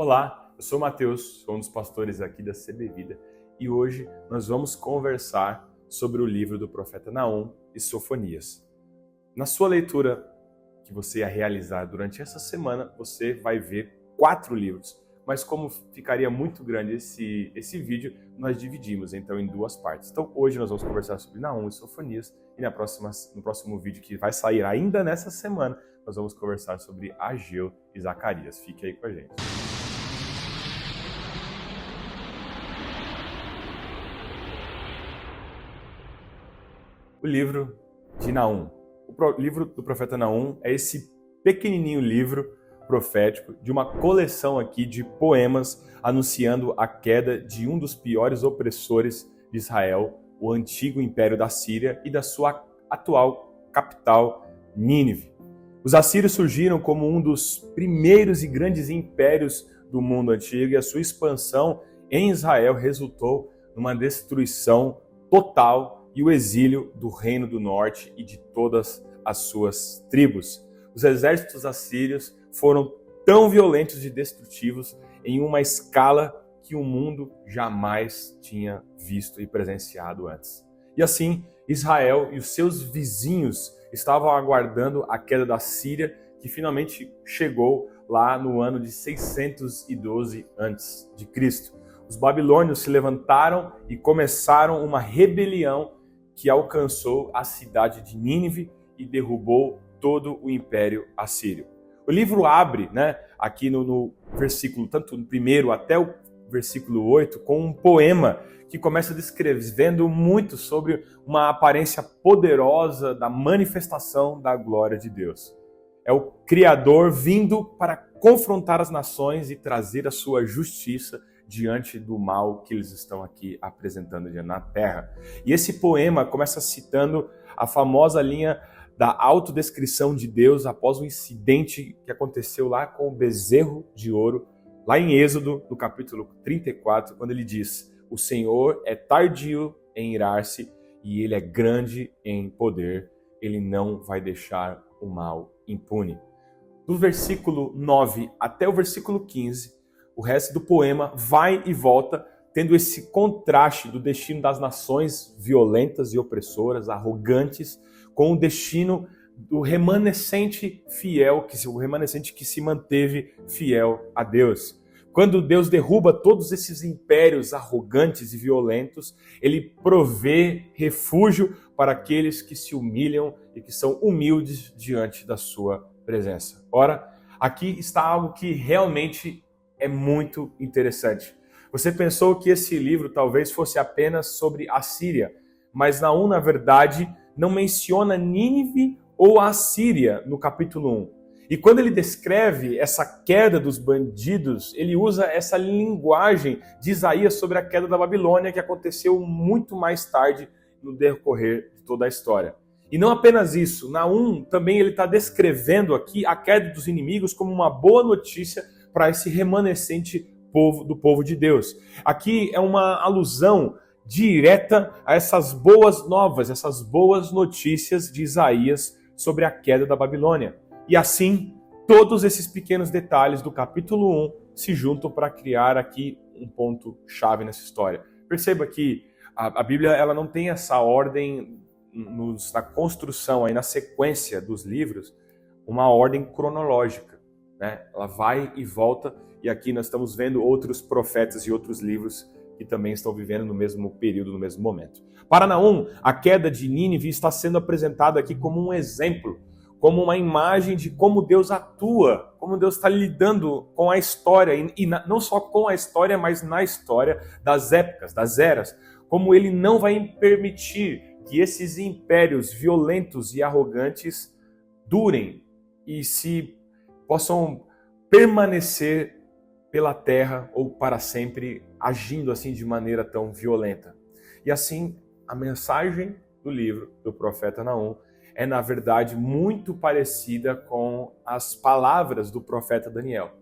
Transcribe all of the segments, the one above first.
Olá, eu sou o Matheus, sou um dos pastores aqui da CB Vida e hoje nós vamos conversar sobre o livro do profeta Naum e Sofonias. Na sua leitura que você ia realizar durante essa semana, você vai ver 4 livros, mas como ficaria muito grande esse vídeo, nós dividimos então em 2 partes. Então hoje nós vamos conversar sobre Naum e Sofonias e no próximo vídeo que vai sair ainda nessa semana, nós vamos conversar sobre Ageu e Zacarias. Fique aí com a gente. O livro de Naum. O livro do profeta Naum é esse pequenininho livro profético de uma coleção aqui de poemas anunciando a queda de um dos piores opressores de Israel, o antigo império da Síria e da sua atual capital, Nínive. Os assírios surgiram como um dos primeiros e grandes impérios do mundo antigo e a sua expansão em Israel resultou numa destruição total e o exílio do Reino do Norte e de todas as suas tribos. Os exércitos assírios foram tão violentos e destrutivos em uma escala que o mundo jamais tinha visto e presenciado antes. E assim, Israel e os seus vizinhos estavam aguardando a queda da Síria, que finalmente chegou lá no ano de 612 a.C. Os babilônios se levantaram e começaram uma rebelião que alcançou a cidade de Nínive e derrubou todo o império assírio. O livro abre, aqui no versículo, tanto no primeiro até o versículo 8, com um poema que começa descrevendo muito sobre uma aparência poderosa da manifestação da glória de Deus. É o Criador vindo para confrontar as nações e trazer a sua justiça diante do mal que eles estão aqui apresentando na terra. E esse poema começa citando a famosa linha da autodescrição de Deus após um incidente que aconteceu lá com o bezerro de ouro, lá em Êxodo, no capítulo 34, quando ele diz: o Senhor é tardio em irar-se e ele é grande em poder, ele não vai deixar o mal impune. Do versículo 9 até o versículo 15, o resto do poema vai e volta, tendo esse contraste do destino das nações violentas e opressoras, arrogantes, com o destino do remanescente fiel, o remanescente que se manteve fiel a Deus. Quando Deus derruba todos esses impérios arrogantes e violentos, ele provê refúgio para aqueles que se humilham e que são humildes diante da sua presença. Ora, aqui está algo que realmente é muito interessante. Você pensou que esse livro talvez fosse apenas sobre a Síria, mas Naum, na verdade, não menciona Nínive ou a Síria no capítulo 1. E quando ele descreve essa queda dos bandidos, ele usa essa linguagem de Isaías sobre a queda da Babilônia, que aconteceu muito mais tarde no decorrer de toda a história. E não apenas isso, Naum também ele está descrevendo aqui a queda dos inimigos como uma boa notícia para esse remanescente do povo de Deus. Aqui é uma alusão direta a essas boas novas, essas boas notícias de Isaías sobre a queda da Babilônia. E assim, todos esses pequenos detalhes do capítulo 1 se juntam para criar aqui um ponto-chave nessa história. Perceba que a Bíblia ela não tem essa ordem na construção, aí na sequência dos livros, uma ordem cronológica. Ela vai e volta, e aqui nós estamos vendo outros profetas e outros livros que também estão vivendo no mesmo período, no mesmo momento. Para Naum, a queda de Nínive está sendo apresentada aqui como um exemplo, como uma imagem de como Deus atua, como Deus está lidando com a história, e não só com a história, mas na história das épocas, das eras, como ele não vai permitir que esses impérios violentos e arrogantes durem e se possam permanecer pela terra ou para sempre agindo assim de maneira tão violenta. E assim, a mensagem do livro do profeta Naum é, na verdade, muito parecida com as palavras do profeta Daniel.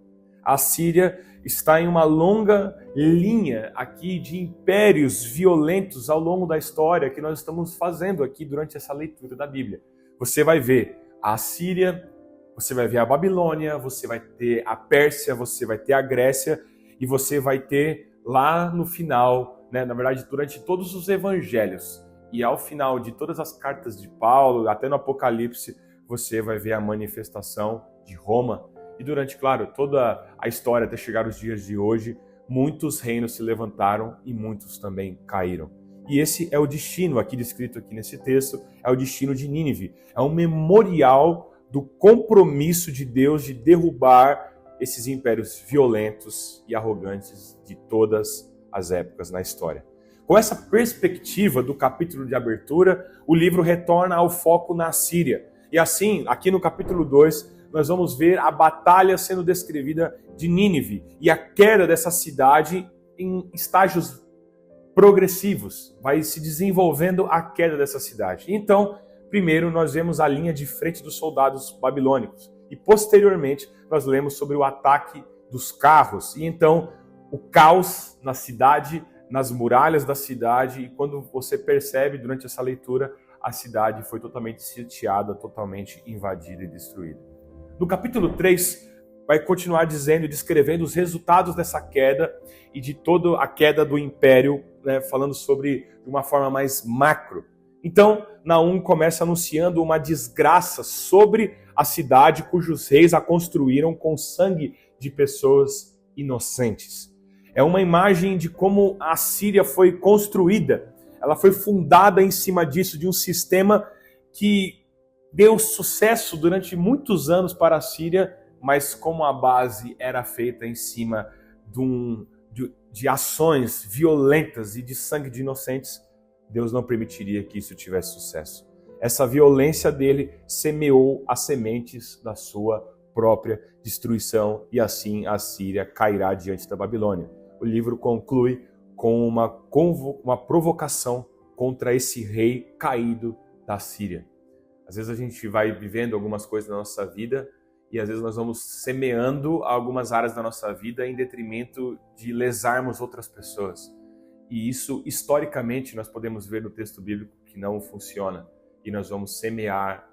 A Síria está em uma longa linha aqui de impérios violentos ao longo da história que nós estamos fazendo aqui durante essa leitura da Bíblia. Você vai ver a Síria Você vai ver a Babilônia, você vai ter a Pérsia, você vai ter a Grécia e você vai ter lá no final, né, na verdade, durante todos os evangelhos e ao final de todas as cartas de Paulo, até no Apocalipse, você vai ver a manifestação de Roma. E durante, claro, toda a história até chegar os dias de hoje, muitos reinos se levantaram e muitos também caíram. E esse é o destino aqui descrito aqui nesse texto, é o destino de Nínive. É um memorial do compromisso de Deus de derrubar esses impérios violentos e arrogantes de todas as épocas na história. Com essa perspectiva do capítulo de abertura, o livro retorna ao foco na Síria. E assim, aqui no capítulo 2, nós vamos ver a batalha sendo descrevida de Nínive e a queda dessa cidade em estágios progressivos. Vai se desenvolvendo a queda dessa cidade. Então, primeiro nós vemos a linha de frente dos soldados babilônicos e posteriormente nós lemos sobre o ataque dos carros e então o caos na cidade, nas muralhas da cidade, e quando você percebe durante essa leitura, a cidade foi totalmente sitiada, totalmente invadida e destruída. No capítulo 3, vai continuar dizendo e descrevendo os resultados dessa queda e de toda a queda do império, né, falando sobre de uma forma mais macro. Então, Naum começa anunciando uma desgraça sobre a cidade cujos reis a construíram com sangue de pessoas inocentes. É uma imagem de como a Síria foi construída. Ela foi fundada em cima disso, de um sistema que deu sucesso durante muitos anos para a Síria, mas como a base era feita em cima de ações violentas e de sangue de inocentes, Deus não permitiria que isso tivesse sucesso. Essa violência dele semeou as sementes da sua própria destruição e assim a Síria cairá diante da Babilônia. O livro conclui com uma provocação contra esse rei caído da Síria. Às vezes a gente vai vivendo algumas coisas na nossa vida e às vezes nós vamos semeando algumas áreas da nossa vida em detrimento de lesarmos outras pessoas. E isso, historicamente, nós podemos ver no texto bíblico que não funciona. E nós vamos semear,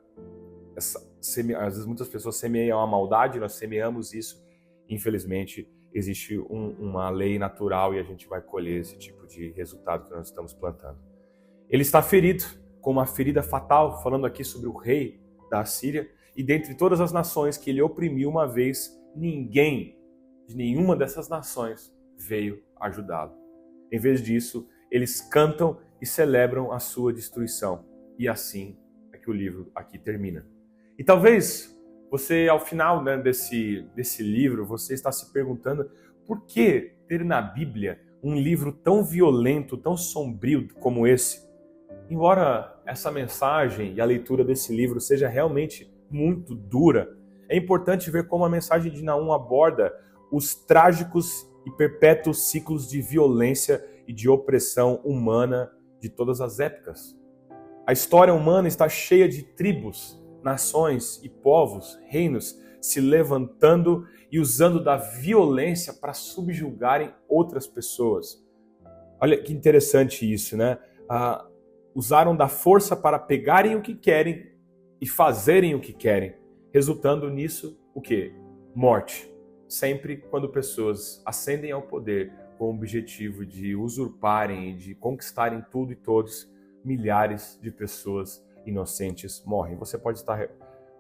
às vezes muitas pessoas semeiam a maldade, nós semeamos isso. Infelizmente, existe uma lei natural e a gente vai colher esse tipo de resultado que nós estamos plantando. Ele está ferido, com uma ferida fatal, falando aqui sobre o rei da Síria, e dentre todas as nações que ele oprimiu uma vez, ninguém de nenhuma dessas nações veio ajudá-lo. Em vez disso, eles cantam e celebram a sua destruição. E assim é que o livro aqui termina. E talvez você, ao final, né, desse livro, você está se perguntando por que ter na Bíblia um livro tão violento, tão sombrio como esse? Embora essa mensagem e a leitura desse livro seja realmente muito dura, é importante ver como a mensagem de Naum aborda os trágicos e perpétuos ciclos de violência e de opressão humana de todas as épocas. A história humana está cheia de tribos, nações e povos, reinos, se levantando e usando da violência para subjugarem outras pessoas. Olha que interessante isso, né? Usaram da força para pegarem o que querem e fazerem o que querem, resultando nisso o quê? Morte. Sempre quando pessoas ascendem ao poder com o objetivo de usurparem e de conquistarem tudo e todos, milhares de pessoas inocentes morrem. Você pode estar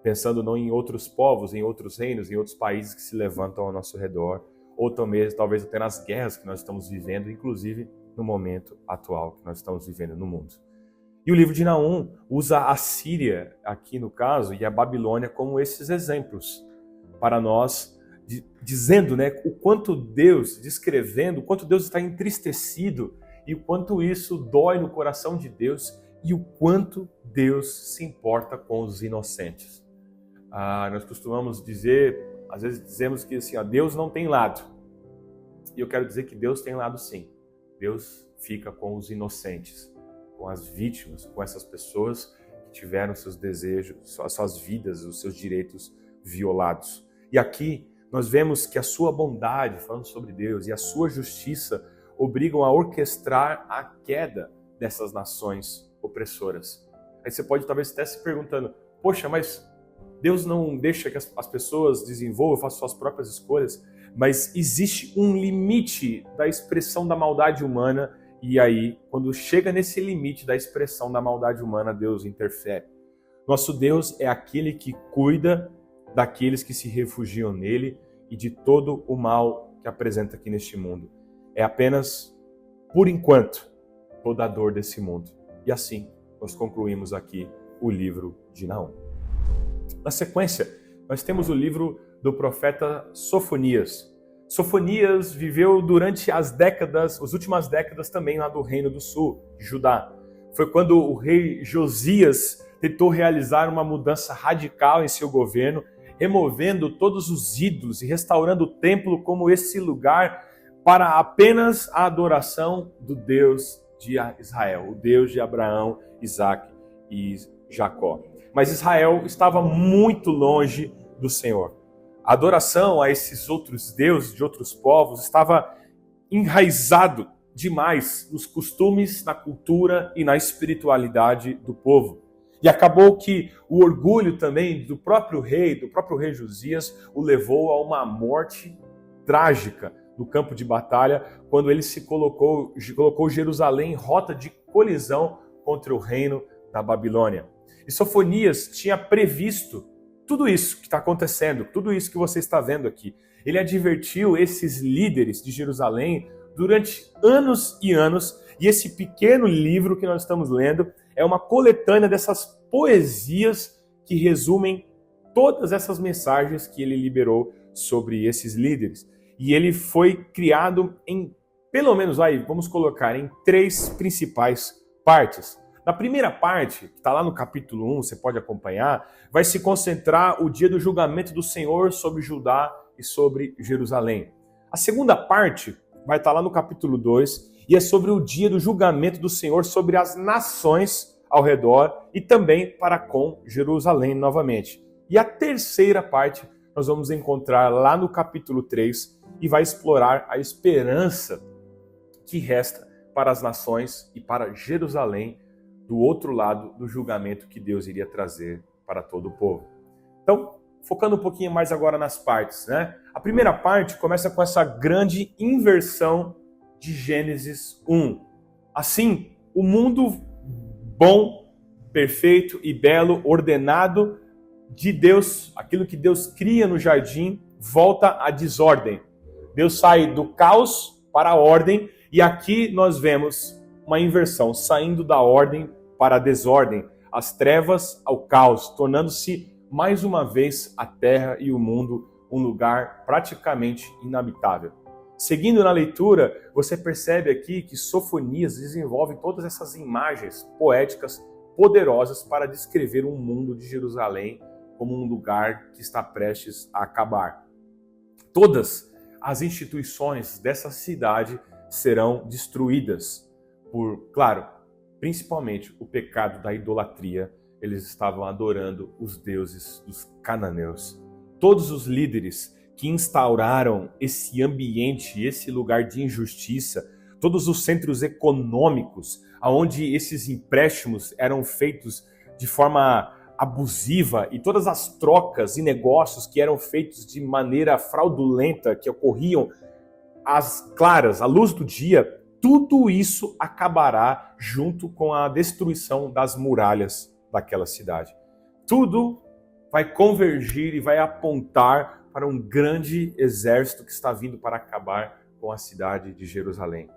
pensando não em outros povos, em outros reinos, em outros países que se levantam ao nosso redor, ou talvez até nas guerras que nós estamos vivendo, inclusive no momento atual que nós estamos vivendo no mundo. E o livro de Naum usa a Síria, aqui no caso, e a Babilônia como esses exemplos para nós, dizendo, né, o quanto Deus, descrevendo, o quanto Deus está entristecido e o quanto isso dói no coração de Deus e o quanto Deus se importa com os inocentes. Nós costumamos dizer, às vezes dizemos que assim, Deus não tem lado. E eu quero dizer que Deus tem lado sim. Deus fica com os inocentes, com as vítimas, com essas pessoas que tiveram seus desejos, suas vidas, os seus direitos violados. E aqui nós vemos que a sua bondade, falando sobre Deus, e a sua justiça obrigam a orquestrar a queda dessas nações opressoras. Aí você pode talvez estar se perguntando, poxa, mas Deus não deixa que as pessoas desenvolvam, façam suas próprias escolhas, mas existe um limite da expressão da maldade humana, e aí, quando chega nesse limite da expressão da maldade humana, Deus interfere. Nosso Deus é aquele que cuida daqueles que se refugiam nele e de todo o mal que apresenta aqui neste mundo. É apenas, por enquanto, toda a dor desse mundo. E assim, nós concluímos aqui o livro de Naum. Na sequência, nós temos o livro do profeta Sofonias. Sofonias viveu durante as últimas décadas também lá do Reino do Sul, de Judá. Foi quando o rei Josias tentou realizar uma mudança radical em seu governo, removendo todos os ídolos e restaurando o templo como esse lugar para apenas a adoração do Deus de Israel, o Deus de Abraão, Isaque e Jacó. Mas Israel estava muito longe do Senhor. A adoração a esses outros deuses de outros povos estava enraizado demais nos costumes, na cultura e na espiritualidade do povo. E acabou que o orgulho também do próprio rei Josias, o levou a uma morte trágica no campo de batalha, quando ele colocou Jerusalém em rota de colisão contra o reino da Babilônia. E Sofonias tinha previsto tudo isso que está acontecendo, tudo isso que você está vendo aqui. Ele advertiu esses líderes de Jerusalém durante anos e anos, e esse pequeno livro que nós estamos lendo é uma coletânea dessas poesias que resumem todas essas mensagens que ele liberou sobre esses líderes. E ele foi criado em, pelo menos, vamos colocar, em 3 principais partes. Na primeira parte, que está lá no capítulo 1, você pode acompanhar, vai se concentrar o dia do julgamento do Senhor sobre Judá e sobre Jerusalém. A segunda parte vai estar lá no capítulo 2 e é sobre o dia do julgamento do Senhor sobre as nações ao redor e também para com Jerusalém novamente. E a terceira parte nós vamos encontrar lá no capítulo 3 e vai explorar a esperança que resta para as nações e para Jerusalém do outro lado do julgamento que Deus iria trazer para todo o povo. Então, focando um pouquinho mais agora nas partes, né? A primeira parte começa com essa grande inversão de Gênesis 1. Assim, o mundo bom, perfeito e belo, ordenado de Deus, aquilo que Deus cria no jardim, volta à desordem. Deus sai do caos para a ordem, e aqui nós vemos uma inversão, saindo da ordem para a desordem, as trevas ao caos, tornando-se mais uma vez a terra e o mundo um lugar praticamente inabitável. Seguindo na leitura, você percebe aqui que Sofonias desenvolve todas essas imagens poéticas poderosas para descrever um mundo de Jerusalém como um lugar que está prestes a acabar. Todas as instituições dessa cidade serão destruídas por, claro, principalmente o pecado da idolatria. Eles estavam adorando os deuses dos cananeus. Todos os líderes que instauraram esse ambiente, esse lugar de injustiça, todos os centros econômicos, onde esses empréstimos eram feitos de forma abusiva e todas as trocas e negócios que eram feitos de maneira fraudulenta, que ocorriam às claras, à luz do dia, tudo isso acabará junto com a destruição das muralhas daquela cidade. Tudo vai convergir e vai apontar para um grande exército que está vindo para acabar com a cidade de Jerusalém.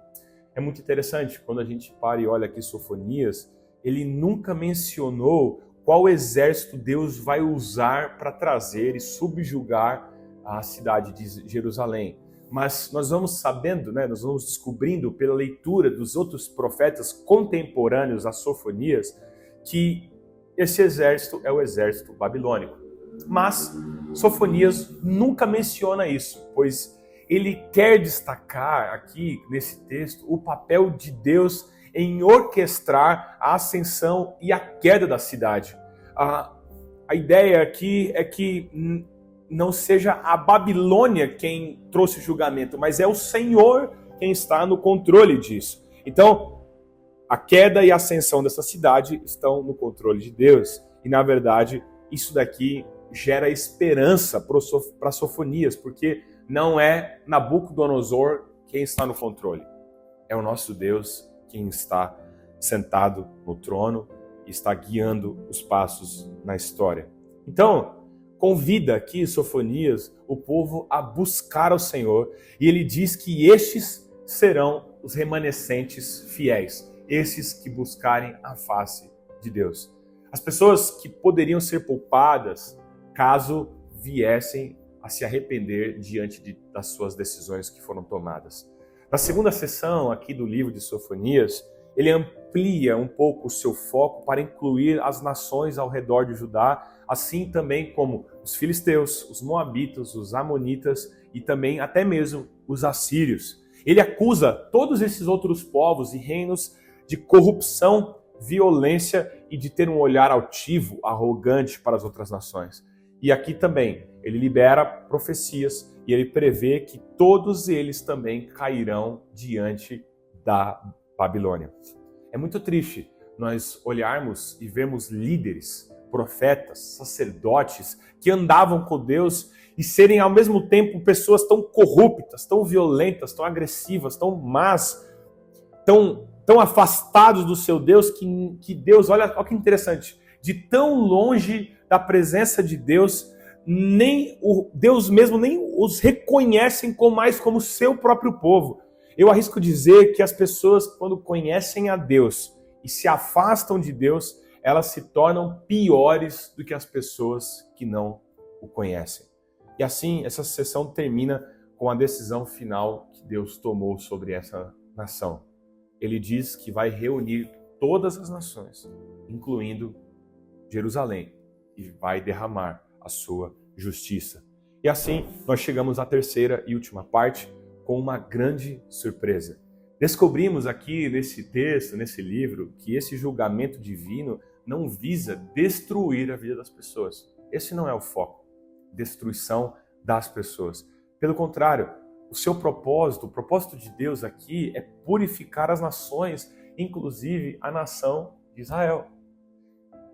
É muito interessante, quando a gente para e olha aqui Sofonias, ele nunca mencionou qual exército Deus vai usar para trazer e subjugar a cidade de Jerusalém. Mas nós vamos sabendo, nós vamos descobrindo pela leitura dos outros profetas contemporâneos a Sofonias, que esse exército é o exército babilônico. Mas Sofonias nunca menciona isso, pois ele quer destacar aqui nesse texto o papel de Deus em orquestrar a ascensão e a queda da cidade. A ideia aqui é que não seja a Babilônia quem trouxe o julgamento, mas é o Senhor quem está no controle disso. Então, a queda e a ascensão dessa cidade estão no controle de Deus. E, na verdade, isso daqui gera esperança para Sofonias, porque não é Nabucodonosor quem está no controle. É o nosso Deus quem está sentado no trono e está guiando os passos na história. Então, convida aqui Sofonias o povo a buscar ao Senhor, e ele diz que estes serão os remanescentes fiéis, esses que buscarem a face de Deus. As pessoas que poderiam ser poupadas caso viessem a se arrepender diante das suas decisões que foram tomadas. Na segunda sessão aqui do livro de Sofonias, ele amplia um pouco o seu foco para incluir as nações ao redor de Judá, assim também como os filisteus, os moabitas, os amonitas e também até mesmo os assírios. Ele acusa todos esses outros povos e reinos de corrupção, violência e de ter um olhar altivo, arrogante para as outras nações. E aqui também ele libera profecias e ele prevê que todos eles também cairão diante da Babilônia. É muito triste nós olharmos e vermos líderes, profetas, sacerdotes que andavam com Deus e serem ao mesmo tempo pessoas tão corruptas, tão violentas, tão agressivas, tão más, tão afastados do seu Deus, que Deus, olha que interessante, de tão longe da presença de Deus, nem Deus mesmo nem os reconhecem mais como seu próprio povo. Eu arrisco dizer que as pessoas, quando conhecem a Deus e se afastam de Deus, elas se tornam piores do que as pessoas que não o conhecem. E assim, essa sessão termina com a decisão final que Deus tomou sobre essa nação. Ele diz que vai reunir todas as nações, incluindo Jerusalém, e vai derramar a sua justiça. E assim, nós chegamos à terceira e última parte, com uma grande surpresa. Descobrimos aqui nesse texto, nesse livro, que esse julgamento divino não visa destruir a vida das pessoas. Esse não é o foco, destruição das pessoas. Pelo contrário, o seu propósito, o propósito de Deus aqui é purificar as nações, inclusive a nação de Israel.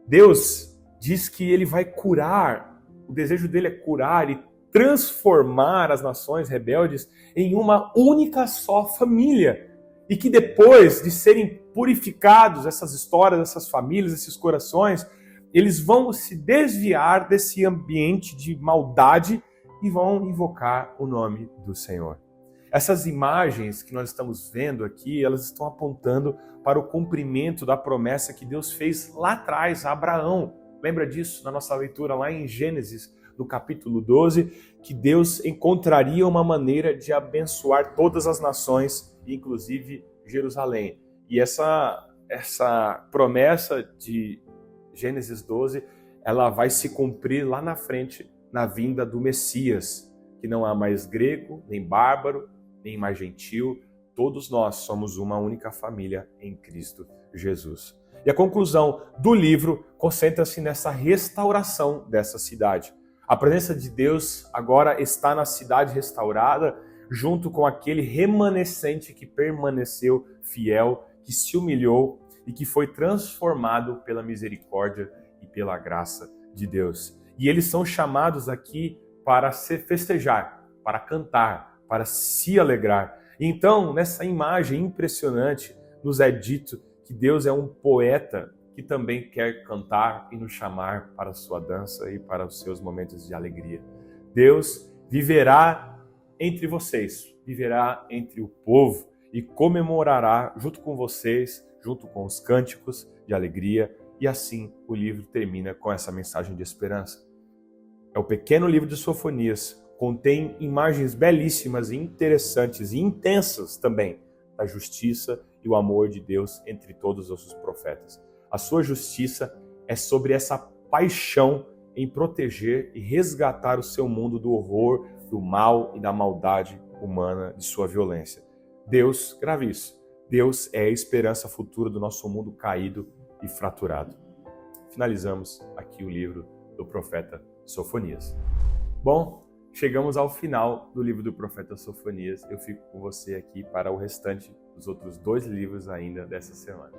Deus diz que ele vai curar, o desejo dele é curar e transformar as nações rebeldes em uma única só família. E que depois de serem purificados essas histórias, essas famílias, esses corações, eles vão se desviar desse ambiente de maldade e vão invocar o nome do Senhor. Essas imagens que nós estamos vendo aqui, elas estão apontando para o cumprimento da promessa que Deus fez lá atrás a Abraão. Lembra disso na nossa leitura lá em Gênesis, no capítulo 12, que Deus encontraria uma maneira de abençoar todas as nações, inclusive Jerusalém. E essa promessa de Gênesis 12, ela vai se cumprir lá na frente, na vinda do Messias, que não há mais grego, nem bárbaro, nem mais gentil, todos nós somos uma única família em Cristo Jesus. E a conclusão do livro concentra-se nessa restauração dessa cidade. A presença de Deus agora está na cidade restaurada, junto com aquele remanescente que permaneceu fiel, que se humilhou e que foi transformado pela misericórdia e pela graça de Deus. E eles são chamados aqui para se festejar, para cantar, para se alegrar. Então, nessa imagem impressionante, nos é dito que Deus é um poeta que também quer cantar e nos chamar para a sua dança e para os seus momentos de alegria. Deus viverá entre vocês, viverá entre o povo e comemorará junto com vocês, junto com os cânticos de alegria. E assim o livro termina com essa mensagem de esperança. É o pequeno livro de Sofonias, contém imagens belíssimas e interessantes e intensas também da justiça e o amor de Deus entre todos os seus profetas. A sua justiça é sobre essa paixão em proteger e resgatar o seu mundo do horror, do mal e da maldade humana, de sua violência. Deus, grave isso, Deus é a esperança futura do nosso mundo caído e fraturado. Finalizamos aqui o livro do profeta Sofonias. Bom, chegamos ao final do livro do profeta Sofonias. Eu fico com você aqui para o restante dos outros 2 livros ainda dessa semana.